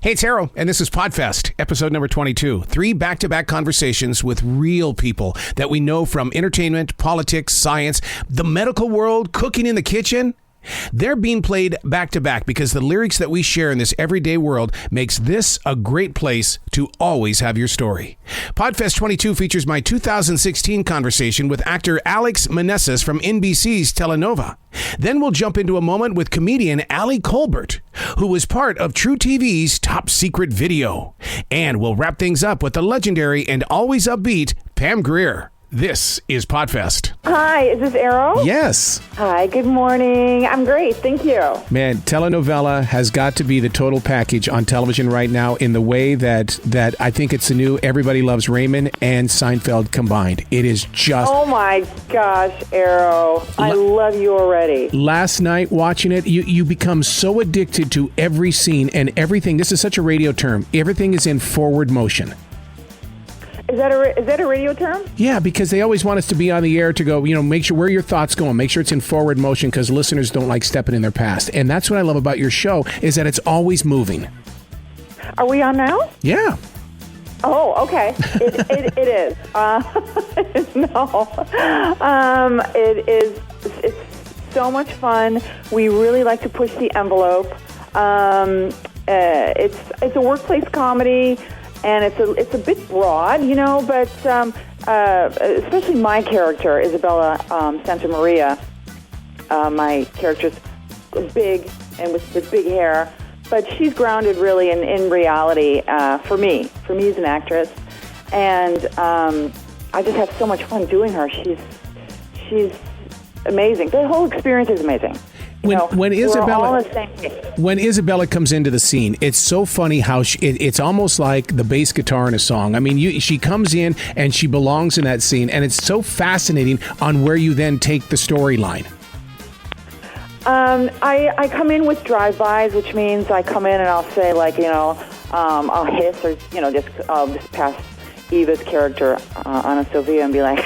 Hey, it's Arroe, and this is Podfest, episode number 22. 3 back-to-back conversations with real people that we know from entertainment, politics, science, the medical world, cooking in the kitchen. They're being played back-to-back because the lyrics that we share in this everyday world makes this a great place to always have your story. Podfest 22 features my 2016 conversation with actor Alex Meneses from NBC's Telenova. Then we'll jump into a moment with comedian Ali Colbert, who was part of True TV's Top Secret Video. And we'll wrap things up with the legendary and always upbeat Pam Grier. This is Podfest. Hi, is this Arroe? Yes. Hi, good morning. I'm great, thank you. Man, telenovela has got to be the total package on television right now in the way that I think it's the new Everybody Loves Raymond and Seinfeld combined. It is just... Oh my gosh, Arroe. I love you already. Last night watching it, you become so addicted to every scene and everything. This is such a radio term. Everything is in forward motion. Is that a radio term? Yeah, because they always want us to be on the air to go, make sure where your thoughts going, make sure it's in forward motion because listeners don't like stepping in their past. And that's what I love about your show is that it's always moving. Are we on now? Yeah. Oh, okay. It is. It's so much fun. We really like to push the envelope. It's a workplace comedy. And it's a bit broad, but especially my character, Isabella Santamaria. My character's big and with big hair, but she's grounded really in reality for me as an actress. And I just have so much fun doing her. She's amazing. The whole experience is amazing. When Isabella comes into the scene, it's so funny how it's almost like the bass guitar in a song. I mean, she comes in and she belongs in that scene, and it's so fascinating on where you then take the storyline. I come in with drive-bys, which means I come in and I'll say I'll hiss or I'll just pass Eva's character Anna Sofia and be like.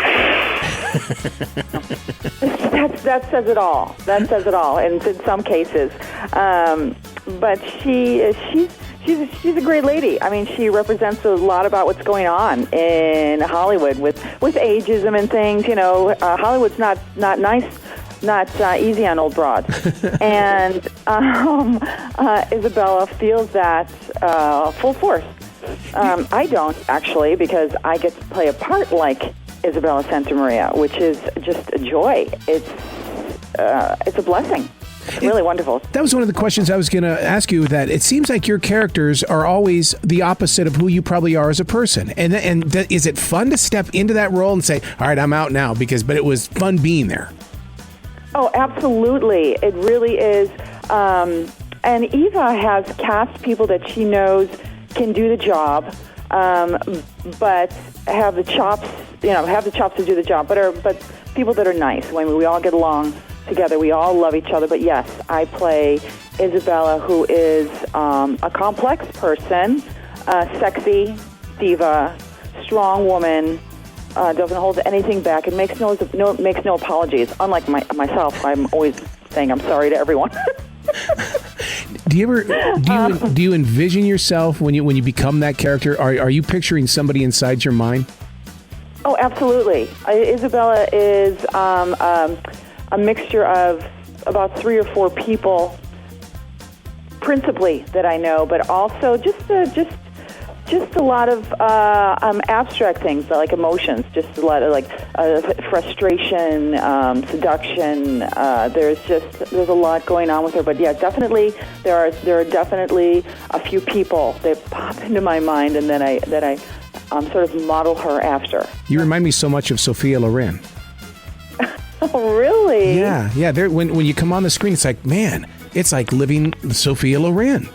That says it all. That says it all. And in some cases, but she's a great lady. I mean, she represents a lot about what's going on in Hollywood with ageism and things. Hollywood's not nice, not easy on old broads. And Isabella feels that full force. I don't actually, because I get to play a part like Isabella Santamaria, which is just a joy. It's a blessing. It's really wonderful. That was one of the questions I was going to ask you, that it seems like your characters are always the opposite of who you probably are as a person. And is it fun to step into that role and say, all right, I'm out now, but it was fun being there? Oh, absolutely. It really is. And Eva has cast people that she knows can do the job, but have the chops to do the job, but people that are nice. When we all get along together, we all love each other. But yes, I play Isabella, who is a complex person, sexy diva, strong woman, doesn't hold anything back, and makes no apologies. Unlike myself, I'm always saying I'm sorry to everyone. Do you envision yourself when you become that character? Are you picturing somebody inside your mind? Oh, absolutely. Isabella is a mixture of about 3 or 4 people, principally that I know, but also just a lot of abstract things like emotions. Just a lot of frustration, seduction. There's a lot going on with her. But yeah, definitely there are definitely a few people that pop into my mind, and that I sort of model her after. You remind me so much of Sophia Loren. Oh, really? Yeah. When you come on the screen, it's like, man, it's like living Sophia Loren.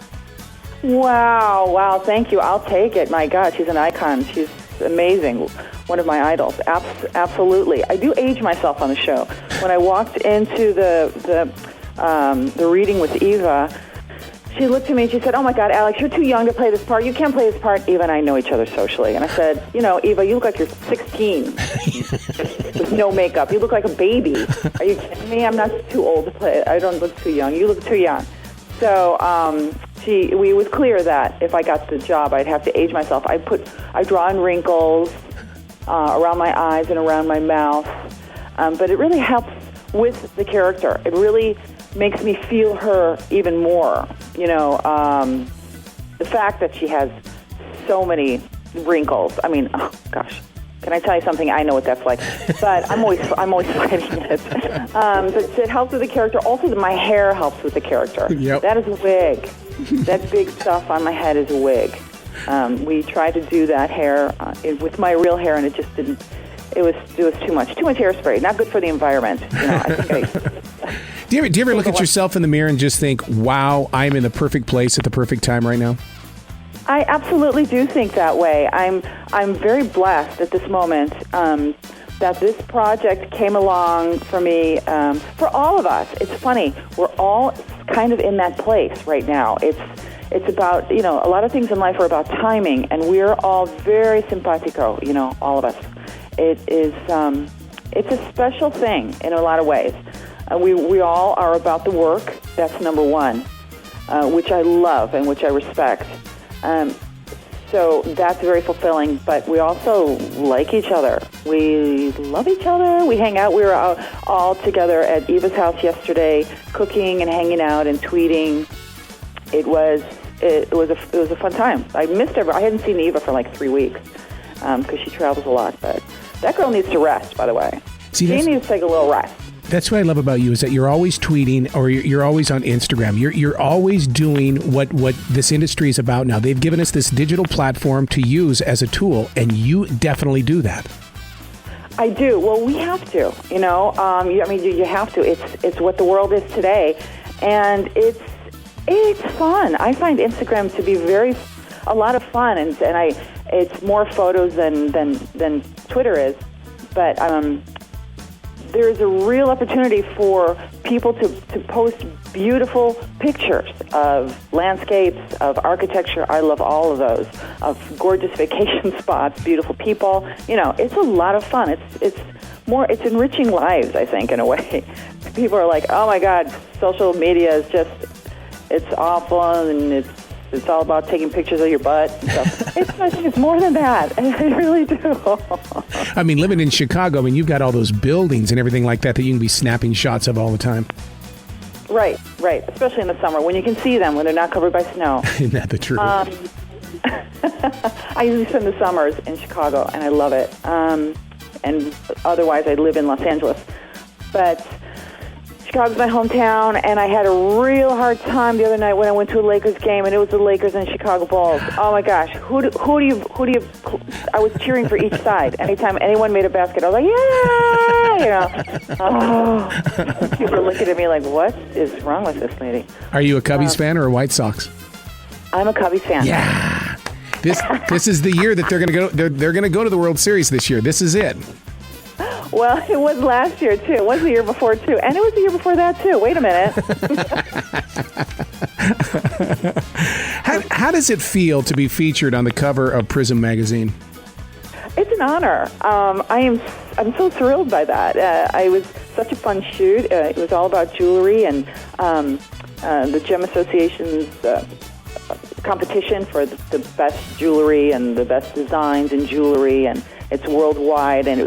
Wow, thank you. I'll take it. My God, she's an icon. She's amazing. One of my idols. Absolutely. I do age myself on the show. When I walked into the reading with Eva, she looked at me and she said, "Oh my God, Alex, you're too young to play this part. You can't play this part." Eva and I know each other socially. And I said, Eva, you look like you're 16 with no makeup. You look like a baby. Are you kidding me? I'm not too old to play it. I don't look too young. You look too young. So it was clear that if I got the job, I'd have to age myself. I draw in wrinkles around my eyes and around my mouth, but it really helps with the character. It really makes me feel her even more. The fact that she has so many wrinkles. I mean, oh gosh, can I tell you something? I know what that's like, but I'm always fighting it. But it helps with the character. Also, my hair helps with the character. Yep. That is a wig. That big stuff on my head is a wig. We tried to do that hair with my real hair, and it just didn't. It was too much hairspray. Not good for the environment. I think Do you ever look at yourself in the mirror and just think, wow, I'm in the perfect place at the perfect time right now? I absolutely do think that way. I'm very blessed at this moment that this project came along for me, for all of us. It's funny. We're all kind of in that place right now. It's about, a lot of things in life are about timing, and we're all very simpatico, all of us. It's a special thing in a lot of ways. We all are about the work. That's number one, which I love and which I respect. So that's very fulfilling, but we also like each other. We love each other. We hang out. We were all together at Eva's house yesterday, cooking and hanging out and tweeting. It was a fun time. I missed her. I hadn't seen Eva for like 3 weeks because she travels a lot. But that girl needs to rest, by the way. She needs to take a little rest. That's what I love about you is that you're always tweeting or you're always on Instagram. You're always doing what this industry is about now. They've given us this digital platform to use as a tool, and you definitely do that. I do. Well, we have to. You have to. It's what the world is today, and it's fun. I find Instagram to be a lot of fun, and it's more photos than Twitter is, but. There's a real opportunity for people to post beautiful pictures of landscapes, of architecture. I love all of those, of gorgeous vacation spots, beautiful people. It's a lot of fun. It's enriching lives, I think, in a way. People are like, oh my God, social media is it's awful, and it's all about taking pictures of your butt and stuff. I think it's more than that. I really do. I mean, living in Chicago, you've got all those buildings and everything like that you can be snapping shots of all the time. Right. Especially in the summer when you can see them when they're not covered by snow. Isn't that the truth? I usually spend the summers in Chicago, and I love it. And otherwise, I live in Los Angeles. But Chicago's my hometown, and I had a real hard time the other night when I went to a Lakers game, and it was the Lakers and Chicago Bulls. Oh my gosh, who do you? I was cheering for each side. Anytime anyone made a basket, I was like, yeah, Oh, people are looking at me like, what is wrong with this lady? Are you a Cubbies fan or a White Sox? I'm a Cubbies fan. Yeah, this is the year that they're going to go. They're going to go to the World Series this year. This is it. Well, it was last year, too. It was the year before, too. And it was the year before that, too. Wait a minute. How does it feel to be featured on the cover of Prism magazine? It's an honor. I'm so thrilled by that. It was such a fun shoot. It was all about jewelry and the Gem Association's competition for the best jewelry and the best designs in jewelry, and it's worldwide, and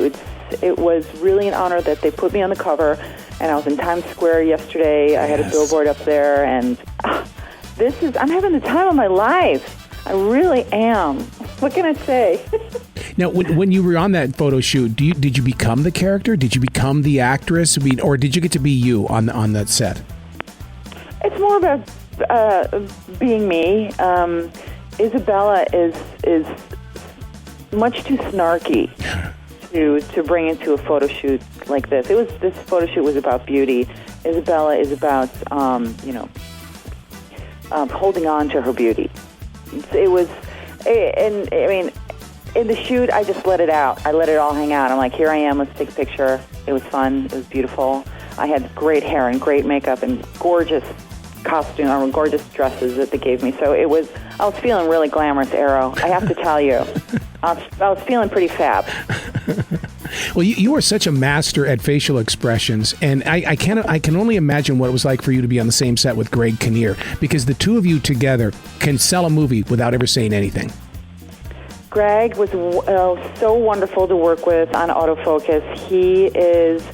it was really an honor that they put me on the cover, and I was in Times Square yesterday. I had a billboard up there, and I'm having the time of my life. I really am. What can I say? Now, when you were on that photo shoot, did you become the character? Did you become the actress? or did you get to be you on that set? It's more about being me. Isabella is much too snarky to bring into a photo shoot like this. This photo shoot was about beauty. Isabella is about holding on to her beauty. In the shoot, I just let it out. I let it all hang out. I'm like, here I am. Let's take a picture. It was fun. It was beautiful. I had great hair and great makeup and gorgeous costume or gorgeous dresses that they gave me. So I was feeling really glamorous, Arroe. I have to tell you. I was feeling pretty fab. Well, you are such a master at facial expressions, and I can only imagine what it was like for you to be on the same set with Greg Kinnear, because the two of you together can sell a movie without ever saying anything. Greg was so wonderful to work with on autofocus. He is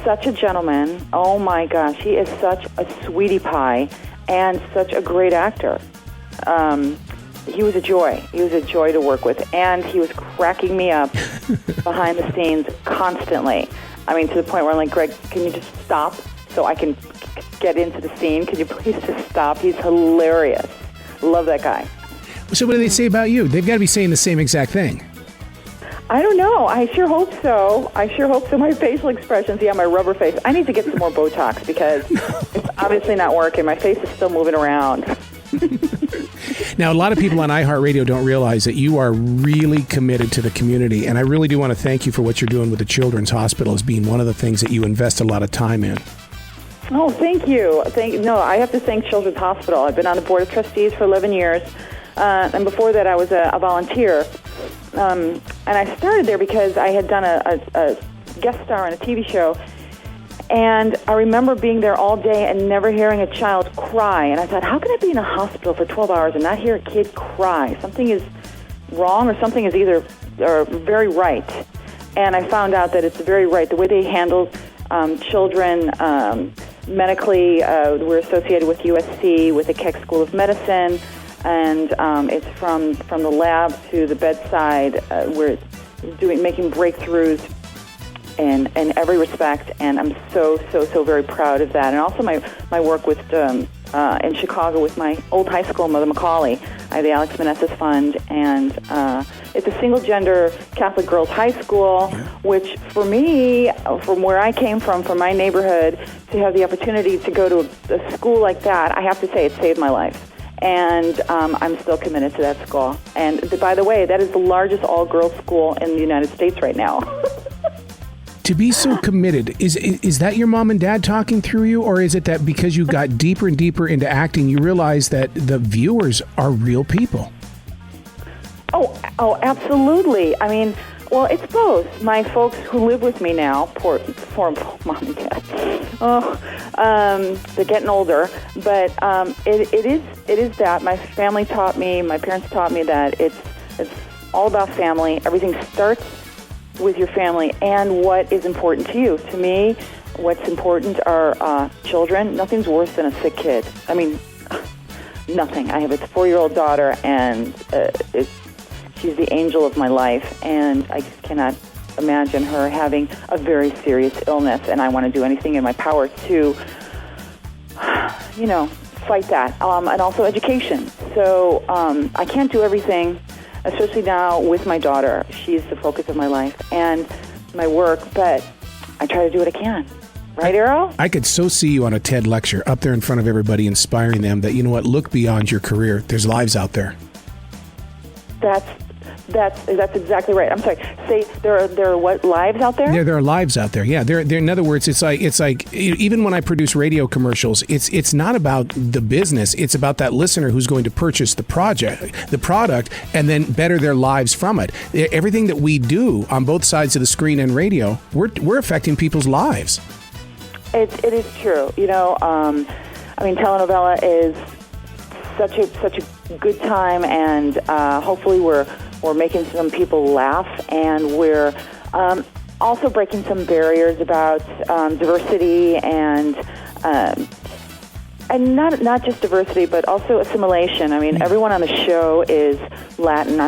such a gentleman. Oh my gosh, he is such a sweetie pie and such a great actor. He was a joy. He was a joy to work with, and he was cracking me up behind the scenes constantly. I mean, to the point where I'm like, Greg, can you just stop so I can get into the scene? Can you please just stop? He's hilarious. Love that guy. So what do they say about you? They've got to be saying the same exact thing. I don't know. I sure hope so. My facial expressions, my rubber face. I need to get some more Botox because it's obviously not working. My face is still moving around. Now, a lot of people on iHeartRadio don't realize that you are really committed to the community, and I really do want to thank you for what you're doing with the Children's Hospital as being one of the things that you invest a lot of time in. Oh, thank you. No, I have to thank Children's Hospital. I've been on the Board of Trustees for 11 years, and before that I was a volunteer. And I started there because I had done a guest star on a TV show, and I remember being there all day and never hearing a child cry. And I thought, how can I be in a hospital for 12 hours and not hear a kid cry? Something is wrong, or something is either very right. And I found out that it's very right. The way they handle children medically, we're associated with USC, with the Keck School of Medicine, and it's from the lab to the bedside. We're making breakthroughs in every respect, and I'm so very proud of that. And also my work with in Chicago with my old high school, Mother McCauley. I have the Alex Meneses Fund, and it's a single-gender Catholic girls' high school, which for me, from where I came from my neighborhood, to have the opportunity to go to a school like that, I have to say it saved my life. And I'm still committed to that school. And by the way, that is the largest all-girls school in the United States right now. To be so committed, is that your mom and dad talking through you, or is it that because you got deeper and deeper into acting, you realize that the viewers are real people? Oh, absolutely. I mean, well, it's both. My folks who live with me now, poor mom and dad, they're getting older, but it is that. My family taught me, my parents taught me that it's all about family. Everything starts with your family and what is important to you. To me, what's important are children. Nothing's worse than a sick kid. I mean, nothing. I have a 4-year-old daughter, and she's the angel of my life, and I just cannot imagine her having a very serious illness, and I want to do anything in my power to, fight that. And also education. So I can't do everything, especially now with my daughter. She's the focus of my life and my work, but I try to do what I can. Right, Arroe? I could so see you on a TED lecture up there in front of everybody, inspiring them that, you know what, look beyond your career. There's lives out there. That's exactly right. I'm sorry. Say there are what, lives out there? There are lives out there. Yeah. There. In other words, it's like even when I produce radio commercials, it's not about the business. It's about that listener who's going to purchase the product, and then better their lives from it. Everything that we do on both sides of the screen and radio, we're affecting people's lives. It is true. Telenovela is such a good time, and hopefully we're making some people laugh, and we're also breaking some barriers about diversity and not just diversity, but also assimilation. I mean, everyone on the show is Latin,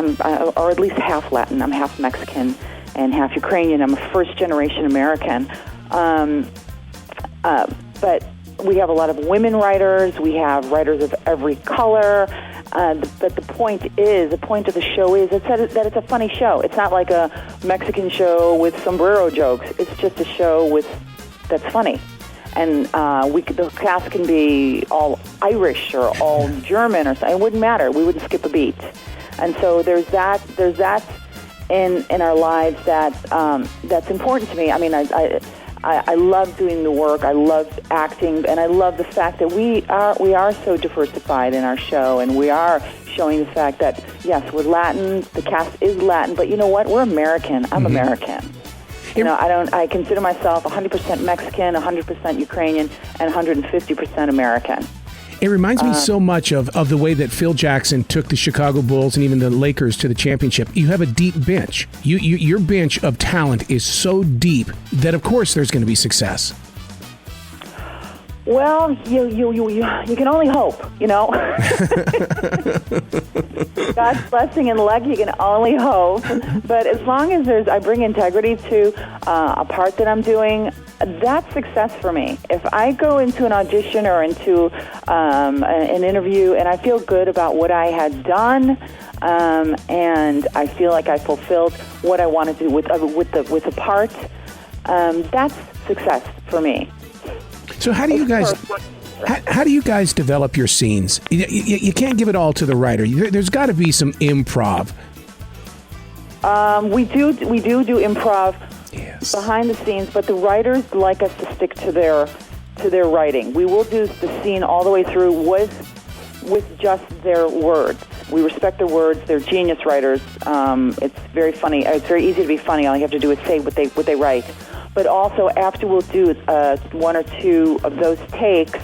or at least half Latin. I'm half Mexican and half Ukrainian. I'm a first-generation American. But we have a lot of women writers. We have writers of every color. But the point of the show is that it's a funny show. It's not like a Mexican show with sombrero jokes. It's just a show that's funny. And the cast can be all Irish or all German or something. It wouldn't matter. We wouldn't skip a beat. And so there's that in our lives that's important to me. I mean, I love doing the work. I love acting, and I love the fact that we are so diversified in our show, and we are showing the fact that yes, we're Latin. The cast is Latin, but you know what? We're American. I'm American. I consider myself 100% Mexican, 100% Ukrainian, and 150% American. It reminds me so much of the way that Phil Jackson took the Chicago Bulls and even the Lakers to the championship. You have a deep bench. Your bench of talent is so deep that, of course, there's going to be success. Well, you can only hope, God's blessing and luck, you can only hope. But as long as I bring integrity to a part that I'm doing, that's success for me. If I go into an audition or into an interview and I feel good about what I had done, and I feel like I fulfilled what I wanted to do with the part, that's success for me. So how do you guys develop your scenes? You can't give it all to the writer. There's got to be some improv. We do improv. Yes. Behind the scenes, but the writers like us to stick to their writing. We will do the scene all the way through with just their words. We respect their words. They're genius writers. It's very funny. It's very easy to be funny. All you have to do is say what they write. But also, after we'll do one or two of those takes,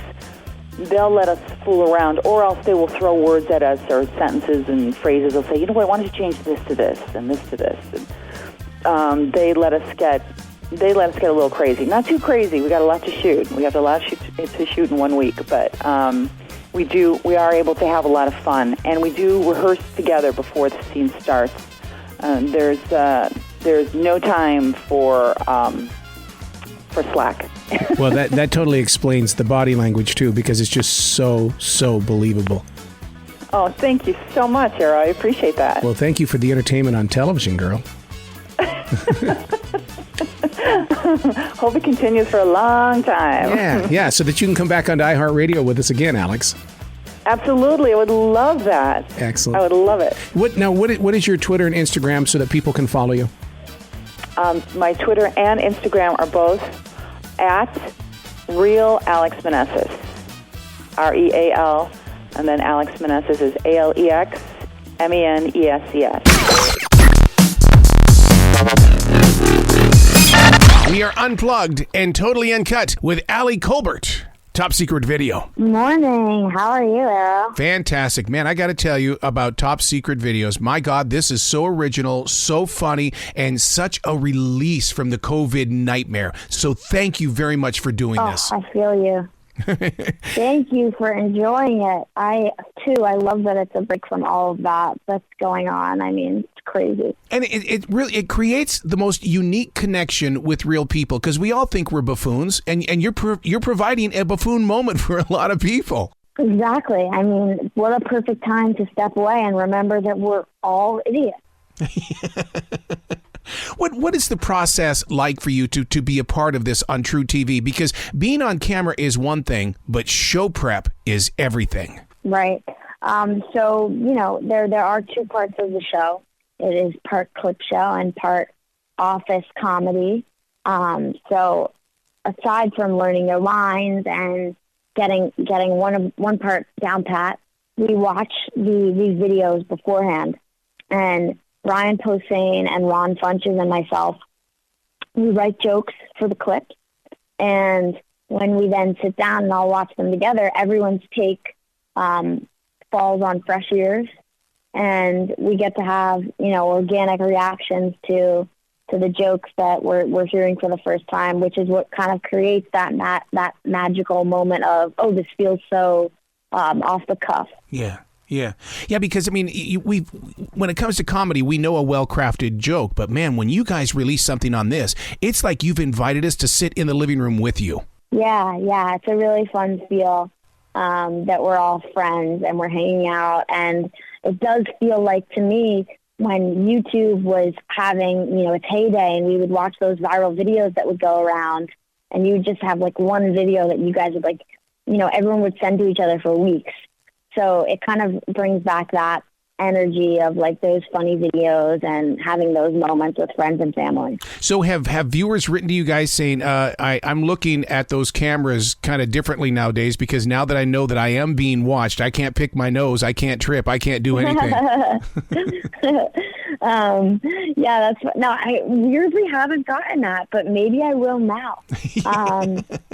they'll let us fool around, or else they will throw words at us or sentences and phrases. They'll say, you know what, why don't you change this to this and this to this? And, they let us get a little crazy. Not too crazy. We got a lot to shoot. We have a lot to shoot in 1 week, but we are able to have a lot of fun, and we do rehearse together before the scene starts. There's no time for slack. Well, that totally explains the body language too, because it's just so believable. Oh, thank you so much, Arroe. I appreciate that. Well, thank you for the entertainment on television, girl. Hope it continues for a long time. Yeah, so that you can come back on iHeartRadio with us again, Alex. Absolutely. I would love that. Excellent. I would love it. What is your Twitter and Instagram so that people can follow you? My Twitter and Instagram are both at Real Alex Meneses. REAL, and then Alex Meneses is ALEXMENESES. We are unplugged and totally uncut with Ali Colbert. Top Secret Video. Morning. How are you, Arroe? Fantastic. Man, I got to tell you about Top Secret Videos. My God, this is so original, so funny, and such a release from the COVID nightmare. So thank you very much for doing this. I feel you. Thank you for enjoying it. I love that it's a break from all of that that's going on. I mean, it's crazy. And it really creates the most unique connection with real people, because we all think we're buffoons, and you're providing a buffoon moment for a lot of people. Exactly. I mean, what a perfect time to step away and remember that we're all idiots. What is the process like for you to be a part of this on True TV? Because being on camera is one thing, but show prep is everything. Right. So, there are two parts of the show. It is part clip show and part office comedy. So aside from learning their lines and getting one part down pat, we watch these videos beforehand. And Ryan Posehn and Ron Funches and myself, we write jokes for the clip. And when we then sit down and all watch them together, everyone's take falls on fresh ears. And we get to have, organic reactions to the jokes that we're hearing for the first time, which is what kind of creates that magical moment of, oh, this feels so off the cuff. Yeah. Because I mean, when it comes to comedy, we know a well-crafted joke, but man, when you guys release something on this, it's like you've invited us to sit in the living room with you. Yeah, it's a really fun feel that we're all friends and we're hanging out, and it does feel like, to me, when YouTube was having, its heyday, and we would watch those viral videos that would go around, and you would just have like one video that you guys would everyone would send to each other for weeks. So it kind of brings back that. energy of like those funny videos and having those moments with friends and family. So have viewers written to you guys saying, I'm looking at those cameras kind of differently nowadays because now that I know that I am being watched, I can't pick my nose, I can't trip, I can't do anything. Yeah, I weirdly haven't gotten that, but maybe I will now.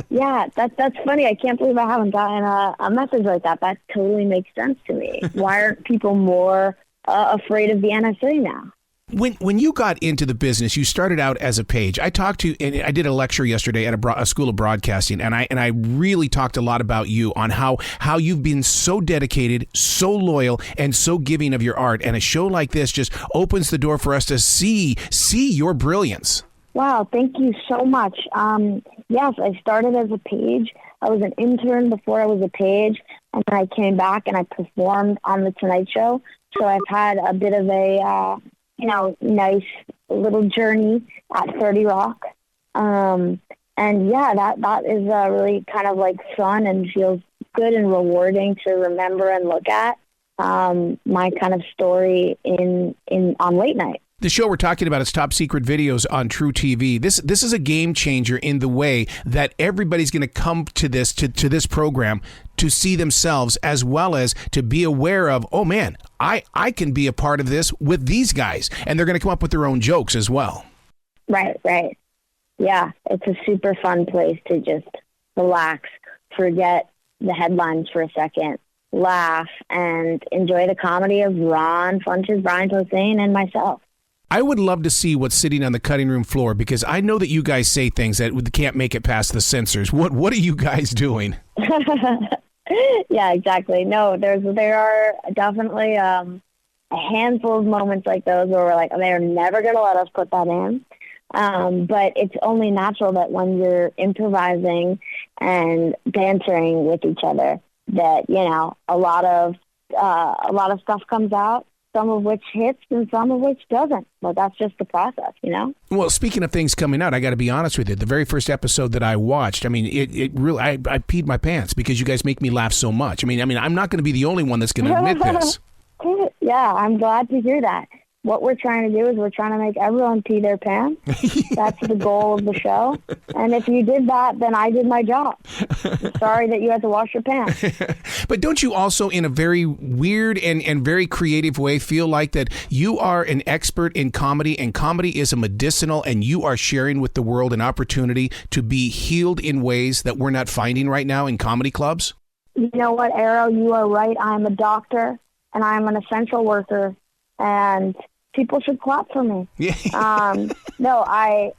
Yeah, that's funny. I can't believe I haven't gotten a message like that. That totally makes sense to me. Why aren't people more afraid of the NSA now? When you got into the business, you started out as a page. I talked to, and I did a lecture yesterday at a school of broadcasting, and I really talked a lot about you on how you've been so dedicated, so loyal, and so giving of your art. And a show like this just opens the door for us to see your brilliance. Wow, thank you so much. Yes, I started as a page. I was an intern before I was a page, and then I came back and I performed on The Tonight Show. So I've had a bit of a nice little journey at 30 Rock. And yeah, that is really kind of like fun and feels good and rewarding to remember and look at my kind of story on late night. The show we're talking about is Top Secret Videos on True TV. This is a game changer in the way that everybody's going to come to this program to see themselves as well as to be aware of, oh man, I can be a part of this with these guys. And they're going to come up with their own jokes as well. Right. Yeah, it's a super fun place to just relax, forget the headlines for a second, laugh, and enjoy the comedy of Ron Funches, Brian Posehn, and myself. I would love to see what's sitting on the cutting room floor because I know that you guys say things that can't make it past the censors. What are you guys doing? Yeah, exactly. No, there are definitely a handful of moments like those where we're like, they're never going to let us put that in. But it's only natural that when you're improvising and bantering with each other, that a lot of stuff comes out. Some of which hits and some of which doesn't. But that's just the process, Well, speaking of things coming out, I got to be honest with you. The very first episode that I watched, I mean, it really, I peed my pants because you guys make me laugh so much. I mean, I'm not going to be the only one that's going to admit this. Yeah, I'm glad to hear that. What we're trying to do is we're trying to make everyone pee their pants. That's the goal of the show. And if you did that, then I did my job. I'm sorry that you had to wash your pants. But don't you also, in a very weird and very creative way, feel like that you are an expert in comedy, and comedy is a medicinal, and you are sharing with the world an opportunity to be healed in ways that we're not finding right now in comedy clubs? You know what, Arroe? You are right. I'm a doctor, and I'm an essential worker, and people should clap for me. No, I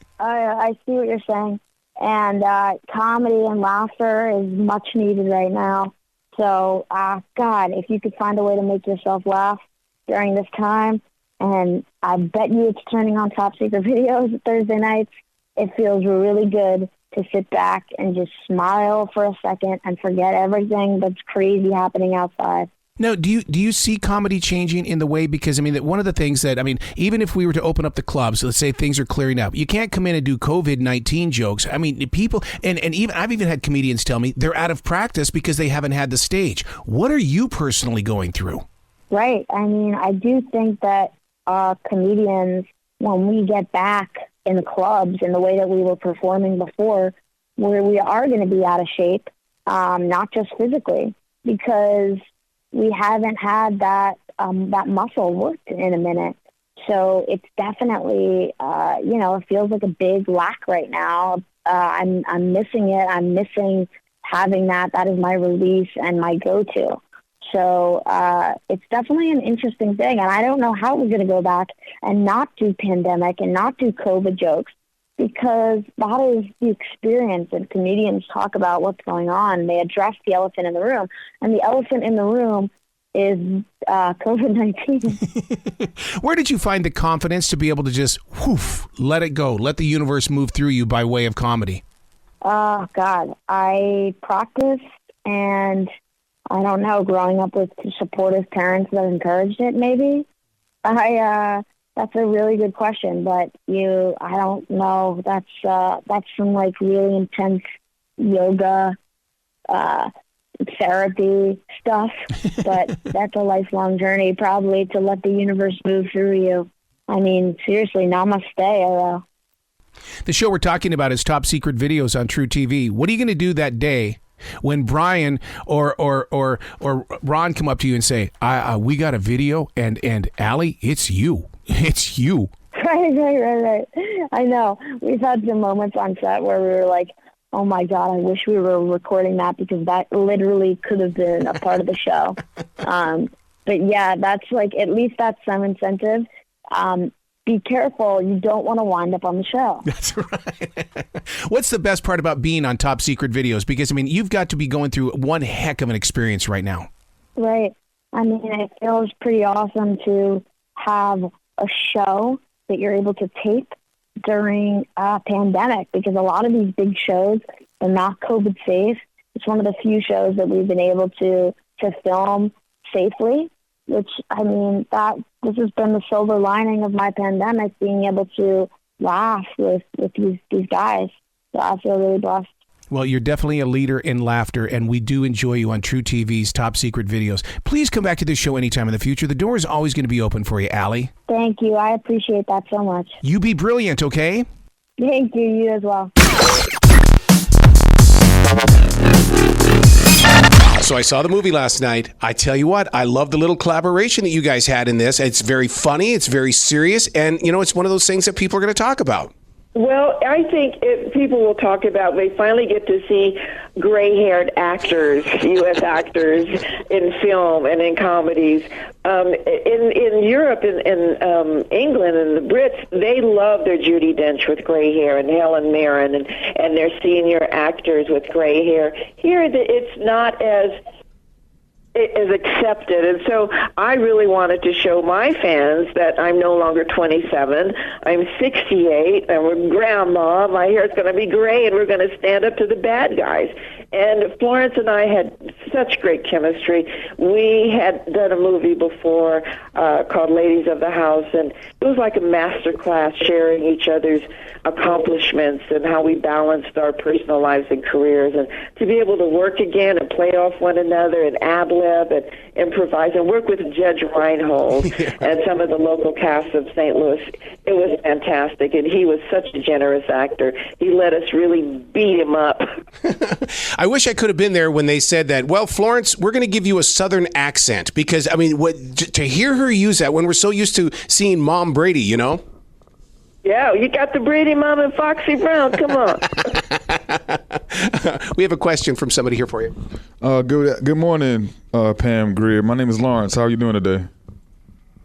see what you're saying. And comedy and laughter is much needed right now. So, God, if you could find a way to make yourself laugh during this time, and I bet you it's turning on Top Secret Videos Thursday nights, it feels really good to sit back and just smile for a second and forget everything that's crazy happening outside. Now, do you see comedy changing in the way, because, one of the things that, even if we were to open up the clubs, let's say things are clearing up, you can't come in and do COVID-19 jokes. People, and even I've even had comedians tell me they're out of practice because they haven't had the stage. What are you personally going through? Right. I do think that comedians, when we get back in the clubs in the way that we were performing before, where we are going to be out of shape, not just physically, because we haven't had that muscle worked in a minute. So it's definitely, it feels like a big lack right now. I'm missing it. I'm missing having that. That is my release and my go-to. So it's definitely an interesting thing. And I don't know how we're going to go back and not do pandemic and not do COVID jokes, because that is the experience, and comedians talk about what's going on. They address the elephant in the room, and the elephant in the room is COVID-19. Where did you find the confidence to be able to just, let it go, let the universe move through you by way of comedy? God, I practiced, and I don't know, growing up with supportive parents that encouraged it, maybe. That's a really good question, but I don't know. That's some like really intense yoga, therapy stuff, but that's a lifelong journey, probably, to let the universe move through you. I mean, seriously, namaste, Arroe. The show we're talking about is Top Secret Videos on True TV. What are you going to do that day when Brian or Ron come up to you and say, we got a video, and Ali, it's you. It's you. Right. I know. We've had some moments on set where we were like, oh my God, I wish we were recording that, because that literally could have been a part of the show. But yeah, that's like, at least that's some incentive. Be careful. You don't want to wind up on the show. That's right. What's the best part about being on Top Secret Videos? Because, I mean, you've got to be going through one heck of an experience right now. Right. I mean, it feels pretty awesome to have a show that you're able to tape during a pandemic, because a lot of these big shows are not COVID safe. It's one of the few shows that we've been able to film safely, which, I mean, this has been the silver lining of my pandemic, being able to laugh with these guys. So I feel really blessed. Well, you're definitely a leader in laughter, and we do enjoy you on True TV's Top Secret Videos. Please come back to this show anytime in the future. The door is always going to be open for you, Ali. Thank you. I appreciate that so much. You be brilliant, okay? Thank you. You as well. So I saw the movie last night. I tell you what, I love the little collaboration that you guys had in this. It's very funny. It's very serious. And, you know, it's one of those things that people are going to talk about. Well, I think people will talk about, they finally get to see gray-haired actors, U.S. actors, in film and in comedies. In Europe, in England and the Brits, they love their Judi Dench with gray hair, and Helen Mirren and their senior actors with gray hair. Here, it's not as accepted, and so I really wanted to show my fans that I'm no longer 27. I'm 68, and we're grandma. My hair's going to be gray, and we're going to stand up to the bad guys. And Florence and I had such great chemistry. We had done a movie before called Ladies of the House, and it was like a master class, sharing each other's accomplishments and how we balanced our personal lives and careers. And to be able to work again and play off one another and ad-lib and improvise and work with Judge Reinhold and some of the local cast of St. Louis, it was fantastic. And he was such a generous actor. He let us really beat him up. I wish I could have been there when they said that, well, Florence, we're going to give you a Southern accent, because, I mean, to hear her use that when we're so used to seeing Mom Brady, you know? Yeah, you got the Brady Mom and Foxy Brown. Come on. We have a question from somebody here for you. Good morning, Pam Grier. My name is Lawrence. How are you doing today?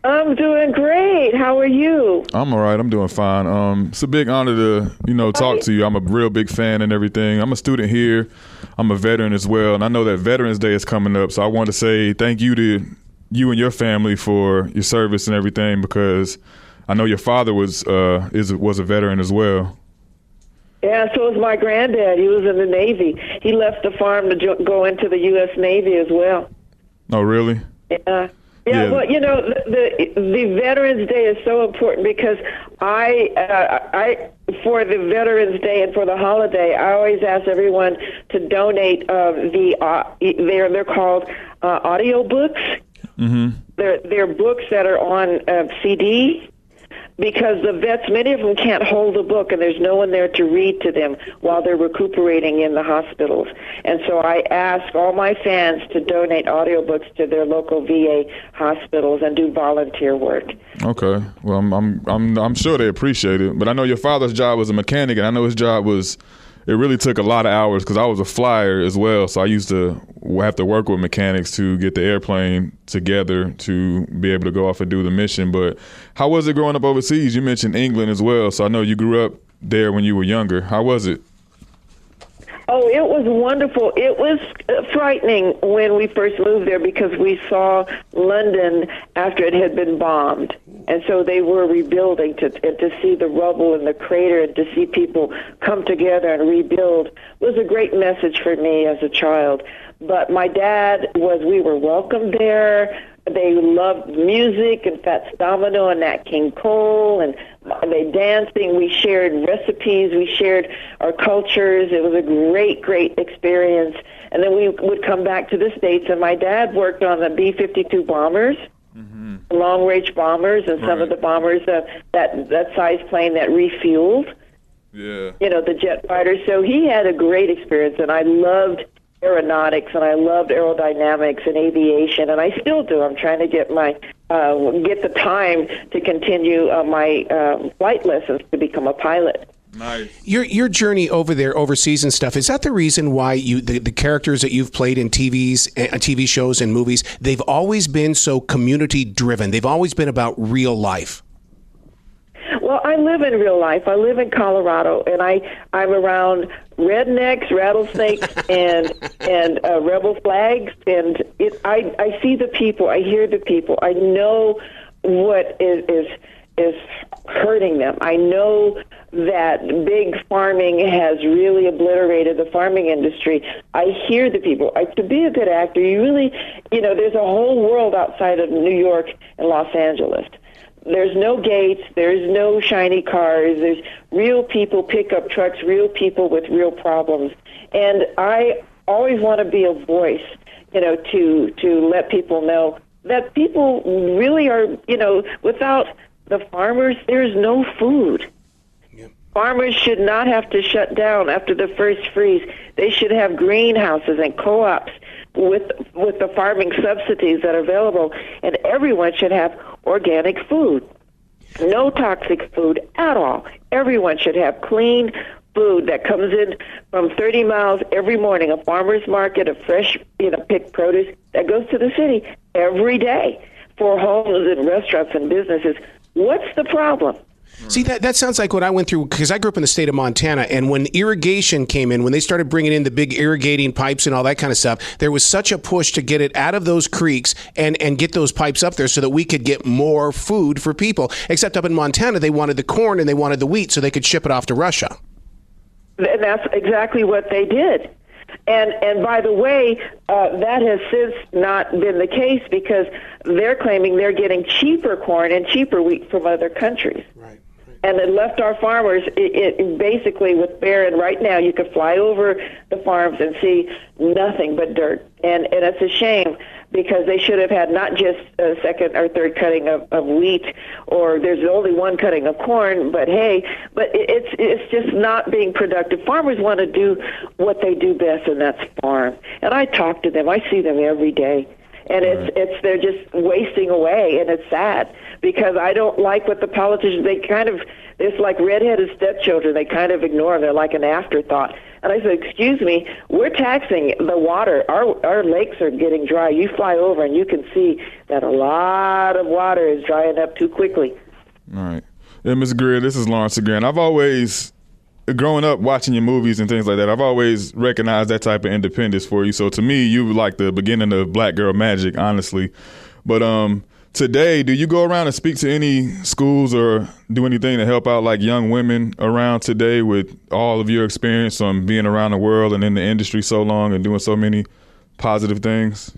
I'm doing great. How are you? I'm all right. I'm doing fine. It's a big honor to, talk to you. I'm a real big fan and everything. I'm a student here. I'm a veteran as well, and I know that Veterans Day is coming up, so I want to say thank you to you and your family for your service and everything, because I know your father was a veteran as well. Yeah, so was my granddad. He was in the Navy. He left the farm to go into the U.S. Navy as well. Oh, really? Yeah. Yeah, well, the Veterans Day is so important, because I for the Veterans Day and for the holiday, I always ask everyone to donate they're called audio books. Mm-hmm. They're books that are on CD, because the vets, many of them can't hold a book, and there's no one there to read to them while they're recuperating in the hospitals. And so I ask all my fans to donate audiobooks to their local VA hospitals and do volunteer work. Okay. Well, I'm sure they appreciate it. But I know your father's job was a mechanic, and I know his job it really took a lot of hours, because I was a flyer as well. So I used to have to work with mechanics to get the airplane together to be able to go off and do the mission. But how was it growing up overseas? You mentioned England as well, so I know you grew up there when you were younger. How was it? Oh, it was wonderful. It was frightening when we first moved there, because we saw London after it had been bombed. And so they were rebuilding, to see the rubble and the crater, and to see people come together and rebuild was a great message for me as a child. But my dad we were welcome there. They loved music and Fats Domino and Nat King Cole, and they dancing. We shared recipes. We shared our cultures. It was a great, great experience. and then we would come back to the States, and my dad worked on the B-52 bombers, long-range bombers, and some of the bombers, that size plane that refueled, the jet fighters. So he had a great experience, and I loved aeronautics, and I loved aerodynamics and aviation, and I still do. I'm trying to get the time to continue my flight lessons to become a pilot. Nice. Your journey over there, overseas and stuff, is that the reason why the characters that you've played in TV shows and movies, they've always been so community driven? They've always been about real life. Well, I live in real life. I live in Colorado, and I'm around rednecks, rattlesnakes, and rebel flags, and I see the people. I hear the people. I know what is hurting them. I know that big farming has really obliterated the farming industry. I hear the people. To be a good actor, you really, there's a whole world outside of New York and Los Angeles. There's no gates. There's no shiny cars. There's real people, pickup trucks, real people with real problems. And I always want to be a voice, to let people know that people really are, without the farmers, there's no food. Yep. Farmers should not have to shut down after the first freeze. They should have greenhouses and co-ops with the farming subsidies that are available, and everyone should have organic food. No toxic food at all. Everyone should have clean food that comes in from 30 miles every morning, a farmer's market of fresh, picked produce that goes to the city every day for homes and restaurants and businesses. What's the problem? See, that sounds like what I went through, because I grew up in the state of Montana, and when irrigation came in, when they started bringing in the big irrigating pipes and all that kind of stuff, there was such a push to get it out of those creeks and get those pipes up there so that we could get more food for people. Except up in Montana, they wanted the corn and they wanted the wheat so they could ship it off to Russia. And that's exactly what they did. And by the way, that has since not been the case, because they're claiming they're getting cheaper corn and cheaper wheat from other countries. Right. And it left our farmers it basically with barren. Right now, you could fly over the farms and see nothing but dirt. And it's a shame, because they should have had not just a second or third cutting of wheat, or there's only one cutting of corn, but it's just not being productive. Farmers want to do what they do best, and that's farm. And I talk to them. I see them every day. And they're just wasting away, and it's sad, because I don't like what the politicians, it's like redheaded stepchildren. They kind of ignore them. They're like an afterthought. And I said, excuse me, we're taxing the water. Our lakes are getting dry. You fly over and you can see that a lot of water is drying up too quickly. All right. Yeah, Ms. Grier, this is Lawrence again. I've always, growing up watching your movies and things like that, I've always recognized that type of independence for you. So to me, you were like the beginning of Black Girl Magic, honestly. But today, do you go around and speak to any schools or do anything to help out like young women around today with all of your experience on being around the world and in the industry so long and doing so many positive things?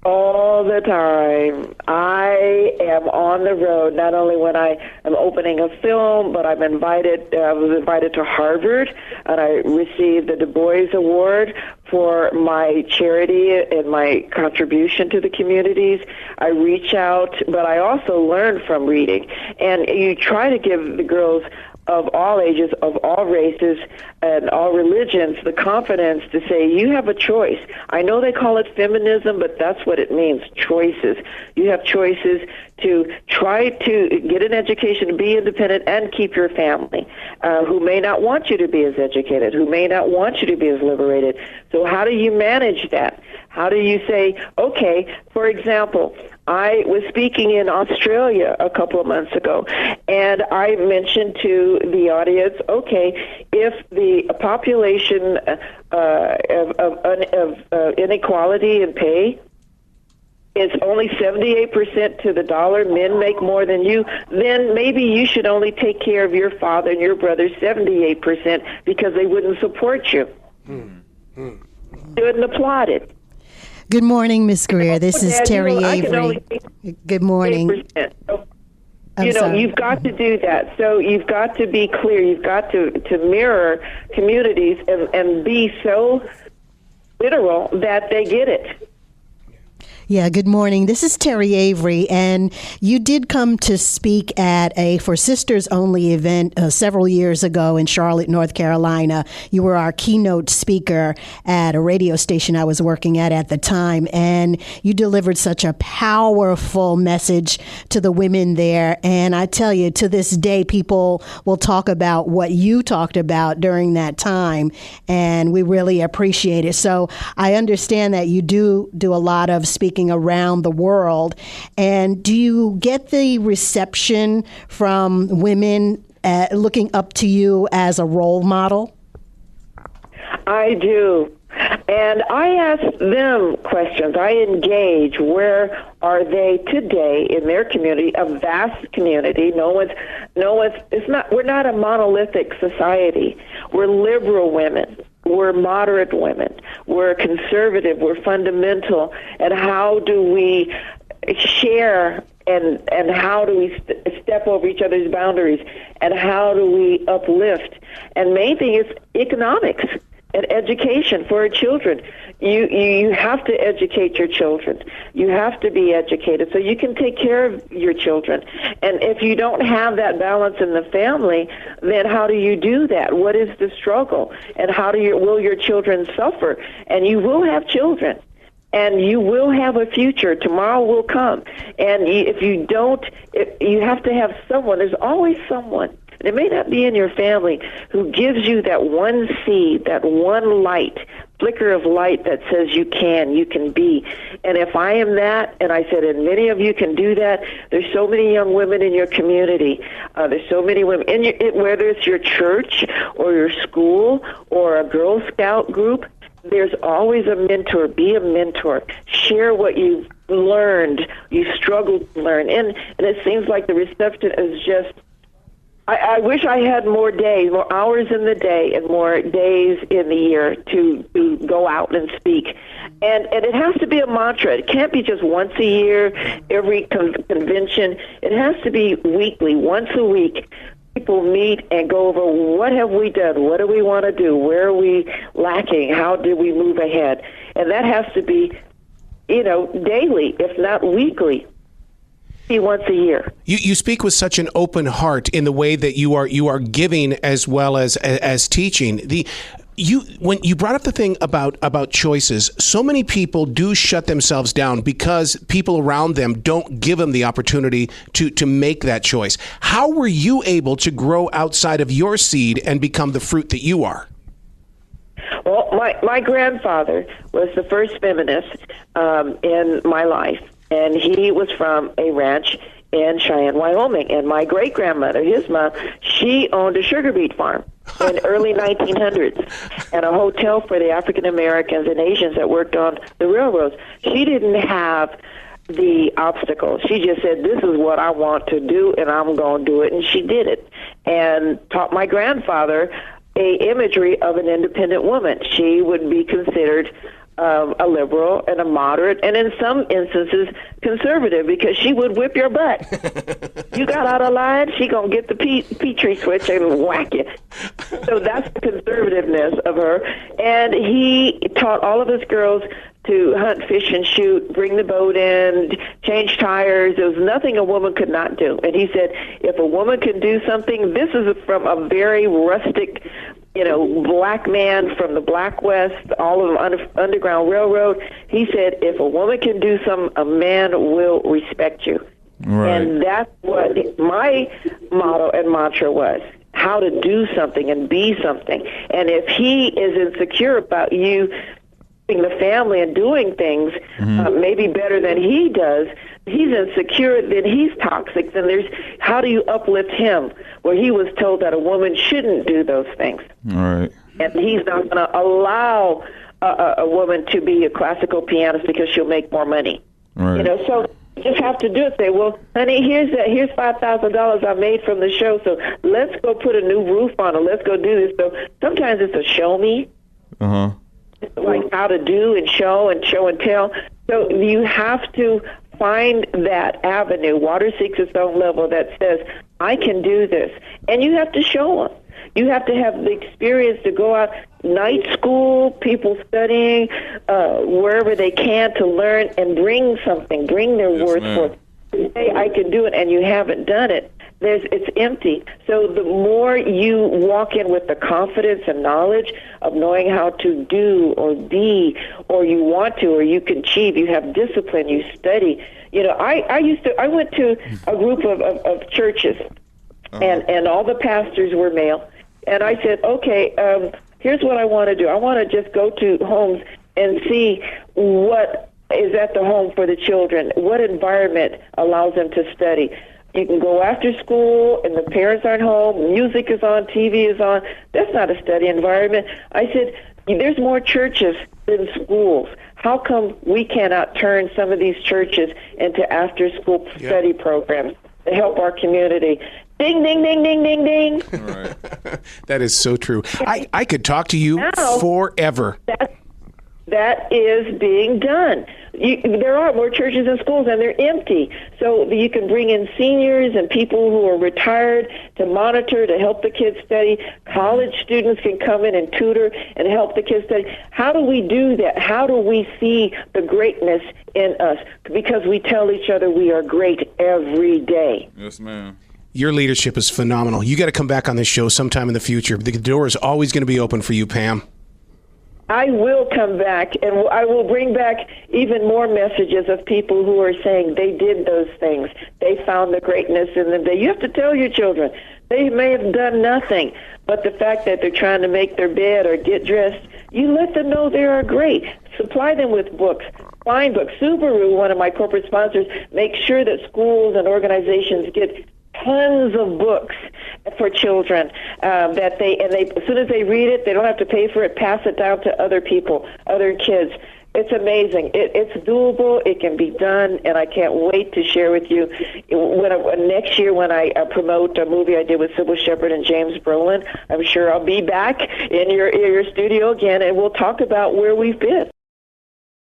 All the time. I am on the road, not only when I am opening a film, but I was invited to Harvard, and I received the Du Bois Award for my charity and my contribution to the communities. I reach out, but I also learn from reading. And you try to give the girls of all ages, of all races, and all religions, the confidence to say, you have a choice. I know they call it feminism, but that's what it means, choices. You have choices to try to get an education, to be independent, and keep your family, who may not want you to be as educated, who may not want you to be as liberated. So how do you manage that? How do you say, okay, for example, I was speaking in Australia a couple of months ago, and I mentioned to the audience, okay, if the population of inequality in pay is only 78% to the dollar, men make more than you, then maybe you should only take care of your father and your brother 78% because they wouldn't support you. Stood and applauded. Good morning, Ms. Grier. This is Terry Avery. Good morning. You've got to do that. So you've got to be clear. You've got to mirror communities and be so literal that they get it. Yeah, good morning. This is Terry Avery, and you did come to speak at a For Sisters Only event several years ago in Charlotte, North Carolina. You were our keynote speaker at a radio station I was working at the time, and you delivered such a powerful message to the women there. And I tell you, to this day, people will talk about what you talked about during that time, and we really appreciate it. So I understand that you do a lot of speaking around the world. And do you get the reception from women looking up to you as a role model? I do. And I ask them questions. I engage. Where are they today in their community, a vast community? We're not a monolithic society. We're liberal women. We're moderate women. We're conservative. We're fundamental. And how do we share and how do we step over each other's boundaries? And how do we uplift? And main thing is economics and education for our children. You have to educate your children. You have to be educated so you can take care of your children. And if you don't have that balance in the family, then how do you do that? What is the struggle? And how will your children suffer? And you will have children. And you will have a future. Tomorrow will come. And if you don't, you have to have someone. There's always someone. It may not be in your family who gives you that one seed, that one light, flicker of light that says you can be. And if I am that, and I said, and many of you can do that, there's so many young women in your community. There's so many women, whether it's your church or your school or a Girl Scout group, there's always a mentor. Be a mentor. Share what you've learned, you struggled to learn. And it seems like the reception is just, I wish I had more days, more hours in the day, and more days in the year to go out and speak. And it has to be a mantra. It can't be just once a year, every convention. It has to be weekly, once a week. People meet and go over what have we done, what do we want to do, where are we lacking, how do we move ahead. And that has to be, daily, if not weekly. Once a year. You speak with such an open heart in the way that you are giving as well as teaching. When you brought up the thing about choices, so many people do shut themselves down because people around them don't give them the opportunity to make that choice. How were you able to grow outside of your seed and become the fruit that you are? Well, my grandfather was the first feminist in my life. And he was from a ranch in Cheyenne, Wyoming. And my great-grandmother, his mom, she owned a sugar beet farm in early 1900s and a hotel for the African Americans and Asians that worked on the railroads. She didn't have the obstacles. She just said, this is what I want to do, and I'm going to do it. And she did it and taught my grandfather a imagery of an independent woman. She would be considered a liberal and a moderate, and in some instances conservative, because she would whip your butt. You got out of line, she gonna get the Petri switch and whack you. So that's the conservativeness of her. And he taught all of us girls to hunt, fish, and shoot, bring the boat in, change tires. There was nothing a woman could not do. And he said, if a woman can do something, this is from a very rustic, black man from the Black West, all of them Underground Railroad. He said, if a woman can do something, a man will respect you. Right. And that's what my motto and mantra was, how to do something and be something. And if he is insecure about you in the family and doing things maybe better than he does, he's insecure, then he's toxic. Then there's, how do you uplift him where he was told that a woman shouldn't do those things? All right. And he's not going to allow a woman to be a classical pianist because she'll make more money. Right. So you just have to do it. Say, well, honey, here's $5,000 I made from the show, so let's go put a new roof on it. Let's go do this. So sometimes it's a show me. Uh-huh. Like how to do and show and tell. So you have to find that avenue. Water seeks its own level that says, I can do this. And you have to show them. You have to have the experience to go out. night school, people studying wherever they can to learn and bring something, bring their worth forth. Say, I can do it, and you haven't done it. It's empty. So the more you walk in with the confidence and knowledge of knowing how to do or be, or you want to, or you can achieve, you have discipline, you study. You know, I went to a group of churches, and all the pastors were male, and I said, okay, here's what I want to do. I want to just go to homes and see what is at the home for the children, what environment allows them to study. You can go after school and the parents aren't home, music is on, TV is on. That's not a study environment. I said, there's more churches than schools. How come we cannot turn some of these churches into after-school study programs to help our community? Ding, ding, ding, ding, ding, ding. All right. That is so true. I could talk to you forever. That is being done. There are more churches and schools, and they're empty. So you can bring in seniors and people who are retired to monitor, to help the kids study. College students can come in and tutor and help the kids study. How do we do that? How do we see the greatness in us? Because we tell each other we are great every day. Yes, ma'am. Your leadership is phenomenal. You got to come back on this show sometime in the future. The door is always going to be open for you, Pam. I will come back, and I will bring back even more messages of people who are saying they did those things. They found the greatness in them. You have to tell your children. They may have done nothing, but the fact that they're trying to make their bed or get dressed, you let them know they are great. Supply them with books. Find books. Subaru, one of my corporate sponsors, makes sure that schools and organizations get tons of books for children that they as soon as they read it, they don't have to pay for it. Pass it down to other people, other kids. It's amazing. It's doable. It can be done, and I can't wait to share with you next year when I promote a movie I did with Sybil Shepherd and James Brolin. I'm sure I'll be back in your studio again, and we'll talk about where we've been.